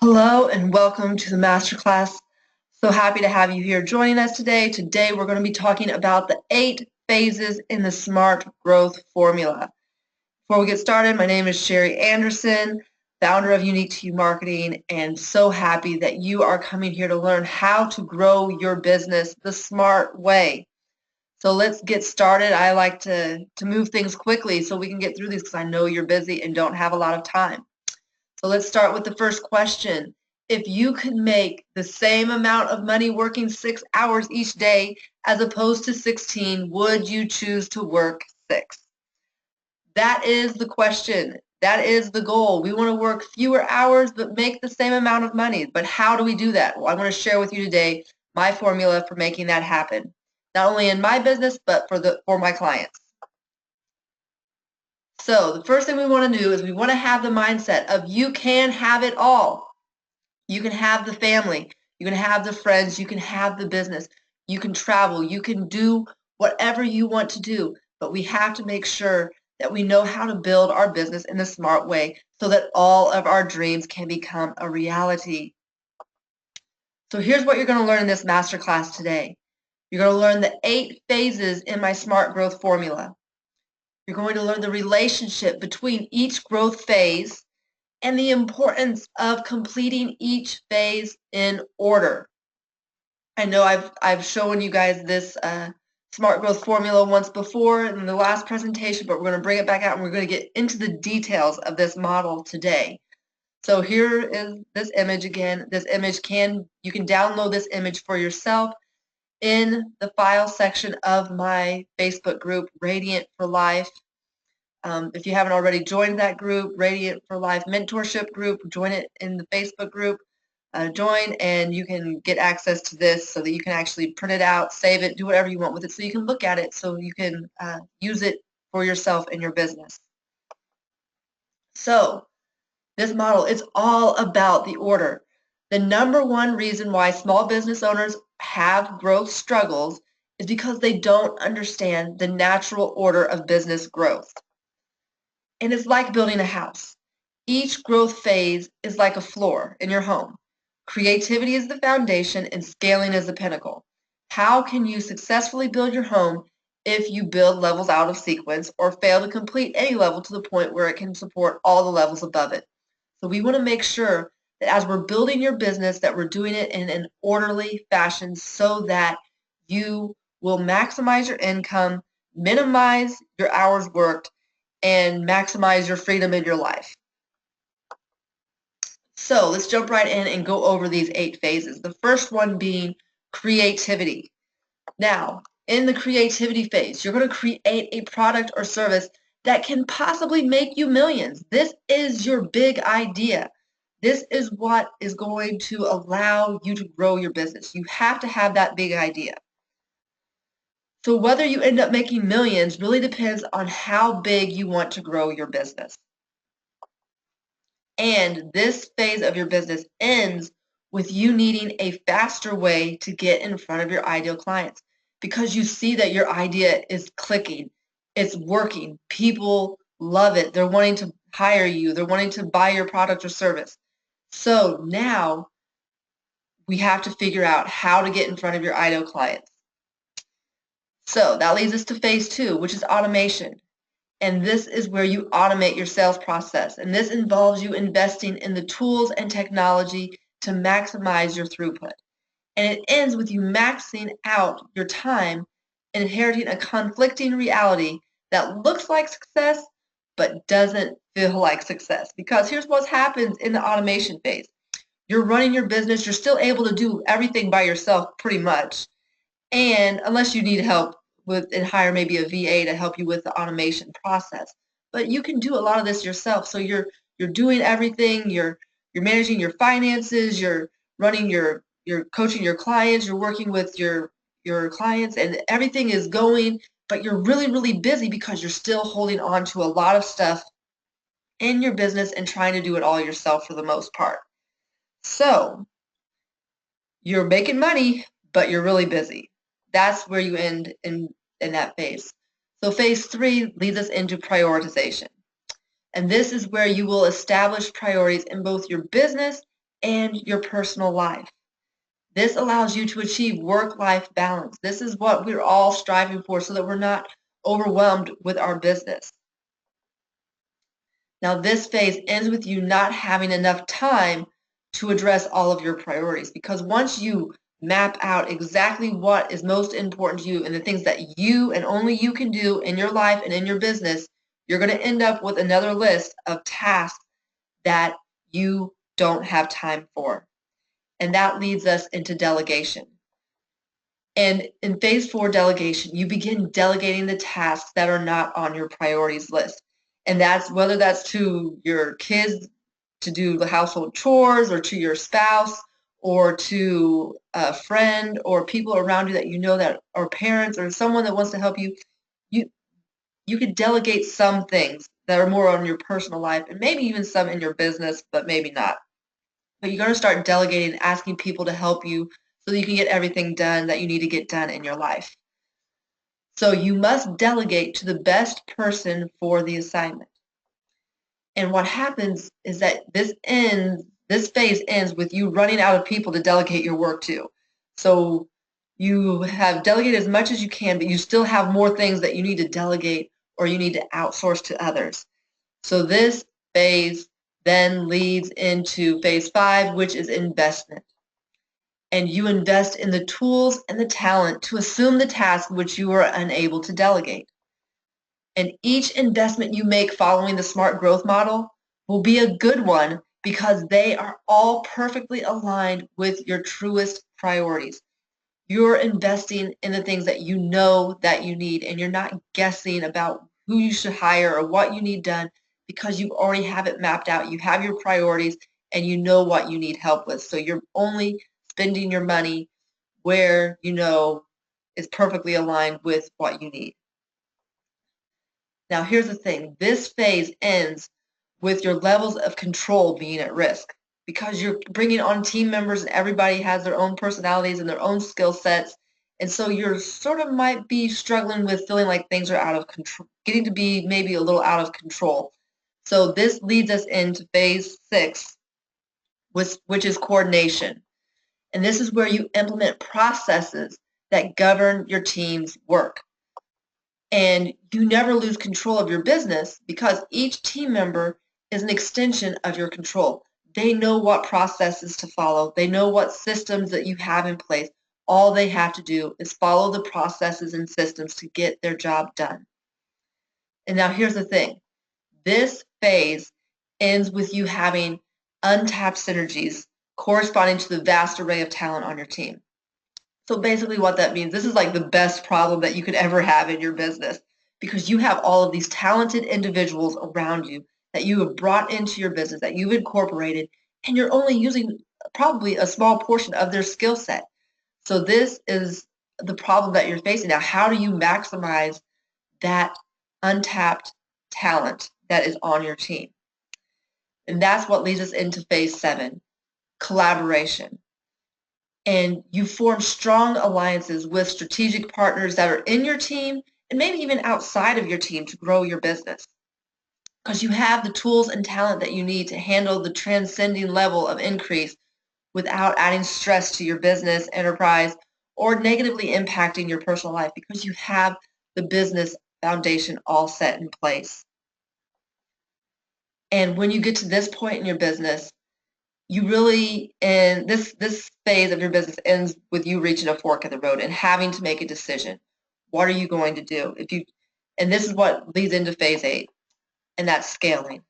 Hello and welcome to the masterclass. So happy to have you here joining us today. Today we're going to be talking about the 8 phases in the SMART growth formula. Before we get started, my name is Sherry Anderson, founder of Unique to You Marketing, and so happy that you are coming here to learn how to grow your business the SMART way. So let's get started. I like to move things quickly so we can get through these because I know you're busy and don't have a lot of time. So let's start with the first question. If you could make the same amount of money working 6 hours each day as opposed to 16, would you choose to work 6? That is the question. That is the goal. We want to work fewer hours but make the same amount of money. But how do we do that? Well, I want to share with you today my formula for making that happen. Not only in my business, but for my clients. So the first thing we want to do is we want to have the mindset of you can have it all. You can have the family, you can have the friends, you can have the business, you can travel, you can do whatever you want to do, but we have to make sure that we know how to build our business in a smart way so that all of our dreams can become a reality. So here's what you're going to learn in this masterclass today. You're going to learn the 8 phases in my SMART growth formula. You're going to learn the relationship between each growth phase and the importance of completing each phase in order. I know I've shown you guys this SMART growth formula once before in the last presentation, but we're going to bring it back out and we're going to get into the details of this model today. So here is this image again. This image you can download this image for yourself in the file section of my Facebook group, Radiant for Life. If you haven't already joined that group, Radiant for Life Mentorship Group, join it in the Facebook group. Join and you can get access to this so that you can actually print it out, save it, do whatever you want with it so you can look at it so you can use it for yourself and your business. So this model is all about the order. The number one reason why small business owners have growth struggles is because they don't understand the natural order of business growth. And it's like building a house. Each growth phase is like a floor in your home. Creativity is the foundation and scaling is the pinnacle. How can you successfully build your home if you build levels out of sequence or fail to complete any level to the point where it can support all the levels above it? So we want to make sure that as we're building your business that we're doing it in an orderly fashion so that you will maximize your income, minimize your hours worked, and maximize your freedom in your life. So let's jump right in and go over these 8 phases. The first one being creativity. Now, in the creativity phase, you're going to create a product or service that can possibly make you millions. This is your big idea. This is what is going to allow you to grow your business. You have to have that big idea. So whether you end up making millions really depends on how big you want to grow your business. And this phase of your business ends with you needing a faster way to get in front of your ideal clients because you see that your idea is clicking, it's working, people love it, they're wanting to hire you, they're wanting to buy your product or service. So now we have to figure out how to get in front of your ideal clients. So that leads us to phase 2, which is automation. And this is where you automate your sales process. And this involves you investing in the tools and technology to maximize your throughput. And it ends with you maxing out your time and inheriting a conflicting reality that looks like success but doesn't feel like success. Because here's what happens in the automation phase. You're running your business, you're still able to do everything by yourself pretty much. And unless you need help with and hire maybe a VA to help you with the automation process. But you can do a lot of this yourself. So you're doing everything, you're managing your finances, you're running you're coaching your clients, you're working with your clients and everything is going, but you're really, really busy because you're still holding on to a lot of stuff in your business and trying to do it all yourself for the most part. So you're making money, but you're really busy. That's where you end in that phase. So phase 3 leads us into prioritization. And this is where you will establish priorities in both your business and your personal life. This allows you to achieve work-life balance. This is what we're all striving for so that we're not overwhelmed with our business. Now, this phase ends with you not having enough time to address all of your priorities, because once you map out exactly what is most important to you and the things that you and only you can do in your life and in your business, you're going to end up with another list of tasks that you don't have time for. And that leads us into delegation. And in phase 4 delegation, you begin delegating the tasks that are not on your priorities list. And that's whether that's to your kids to do the household chores, or to your spouse, or to a friend, or people around you that you know that are parents, or someone that wants to help you. You could delegate some things that are more on your personal life, and maybe even some in your business, but maybe not. But you're going to start delegating, asking people to help you so that you can get everything done that you need to get done in your life. So you must delegate to the best person for the assignment. And what happens is that this phase ends with you running out of people to delegate your work to. So you have delegated as much as you can, but you still have more things that you need to delegate or you need to outsource to others. So this phase then leads into phase 5, which is investment. And you invest in the tools and the talent to assume the task which you are unable to delegate. And each investment you make following the SMART growth model will be a good one, because they are all perfectly aligned with your truest priorities. You're investing in the things that you know that you need, and you're not guessing about who you should hire or what you need done, because you already have it mapped out. You have your priorities and you know what you need help with. So you're only spending your money where you know is perfectly aligned with what you need. Now, here's the thing. This phase ends with your levels of control being at risk, because you're bringing on team members and everybody has their own personalities and their own skill sets. And so you're sort of might be struggling with feeling like things are out of control, getting to be maybe a little out of control. So this leads us into phase 6, which is coordination. And this is where you implement processes that govern your team's work. And you never lose control of your business, because each team member is an extension of your control. They know what processes to follow. They know what systems that you have in place. All they have to do is follow the processes and systems to get their job done. And now here's the thing. This phase ends with you having untapped synergies corresponding to the vast array of talent on your team. So basically what that means, this is like the best problem that you could ever have in your business, because you have all of these talented individuals around you that you have brought into your business, that you've incorporated, and you're only using probably a small portion of their skill set. So this is the problem that you're facing now. How do you maximize that untapped talent that is on your team? And that's what leads us into phase 7, collaboration. And you form strong alliances with strategic partners that are in your team and maybe even outside of your team to grow your business, because you have the tools and talent that you need to handle the transcending level of increase without adding stress to your business enterprise or negatively impacting your personal life, because you have the business foundation all set in place. And when you get to this point in your business, you really, and this phase of your business ends with you reaching a fork in the road and having to make a decision. What are you going to do? And this is what leads into phase 8, and that's scaling.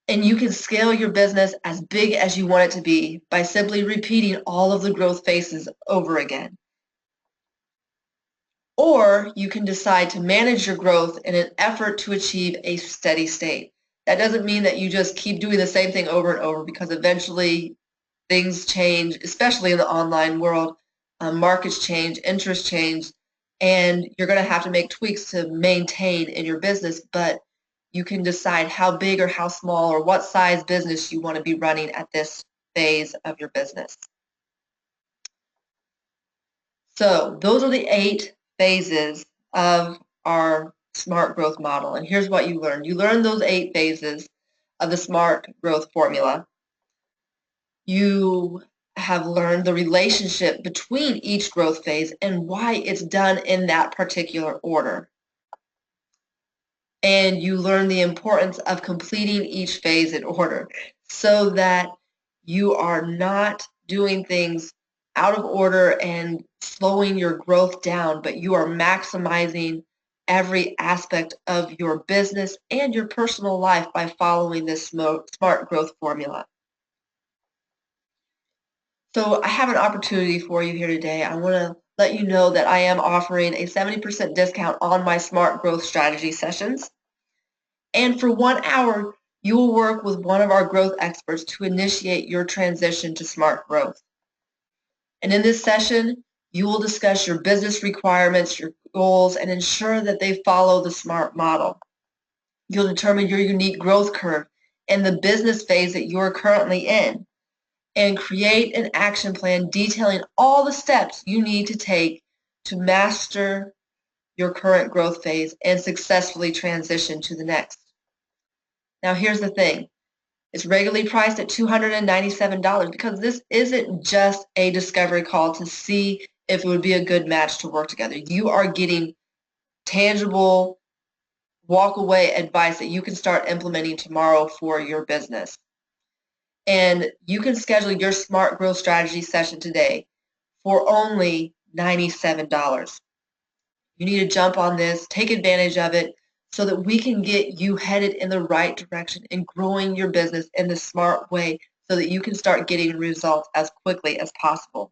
And you can scale your business as big as you want it to be by simply repeating all of the growth phases over again. Or you can decide to manage your growth in an effort to achieve a steady state. That doesn't mean that you just keep doing the same thing over and over, because eventually things change, especially in the online world. Markets change, interests change, and you're going to have to make tweaks to maintain in your business, but you can decide how big or how small or what size business you want to be running at this phase of your business. So those are the 8 phases of our SMART growth model. And here's what you learned. You learned those 8 phases of the SMART growth formula. You have learned the relationship between each growth phase and why it's done in that particular order. And you learn the importance of completing each phase in order so that you are not doing things out of order and slowing your growth down, but you are maximizing every aspect of your business and your personal life by following this smart growth formula. So I have an opportunity for you here today. I want to let you know that I am offering a 70% discount on my smart growth strategy sessions. And for 1 hour, you will work with one of our growth experts to initiate your transition to smart growth. And in this session, you will discuss your business requirements, your goals, and ensure that they follow the SMART model. You'll determine your unique growth curve and the business phase that you're currently in, and create an action plan detailing all the steps you need to take to master your current growth phase and successfully transition to the next. Now, here's the thing. It's regularly priced at $297 because this isn't just a discovery call to see if it would be a good match to work together. You are getting tangible, walk-away advice that you can start implementing tomorrow for your business. And you can schedule your Smart Growth Strategy session today for only $97. You need to jump on this, take advantage of it, so that we can get you headed in the right direction and growing your business in the smart way so that you can start getting results as quickly as possible.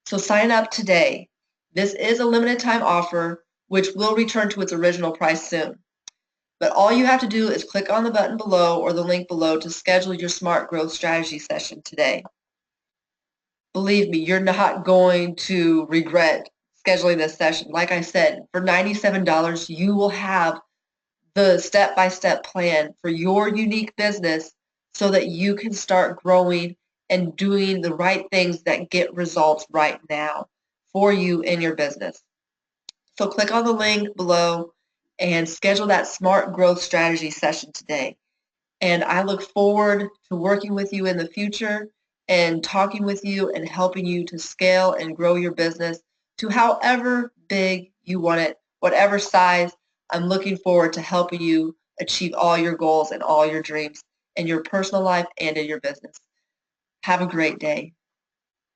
So sign up today. This is a limited time offer, which will return to its original price soon. But all you have to do is click on the button below or the link below to schedule your Smart Growth Strategy session today. Believe me, you're not going to regret scheduling this session. Like I said, for $97, you will have the step-by-step plan for your unique business so that you can start growing and doing the right things that get results right now for you in your business. So click on the link below and schedule that Smart Growth Strategy session today. And I look forward to working with you in the future and talking with you and helping you to scale and grow your business to however big you want it, whatever size. I'm looking forward to helping you achieve all your goals and all your dreams in your personal life and in your business. Have a great day.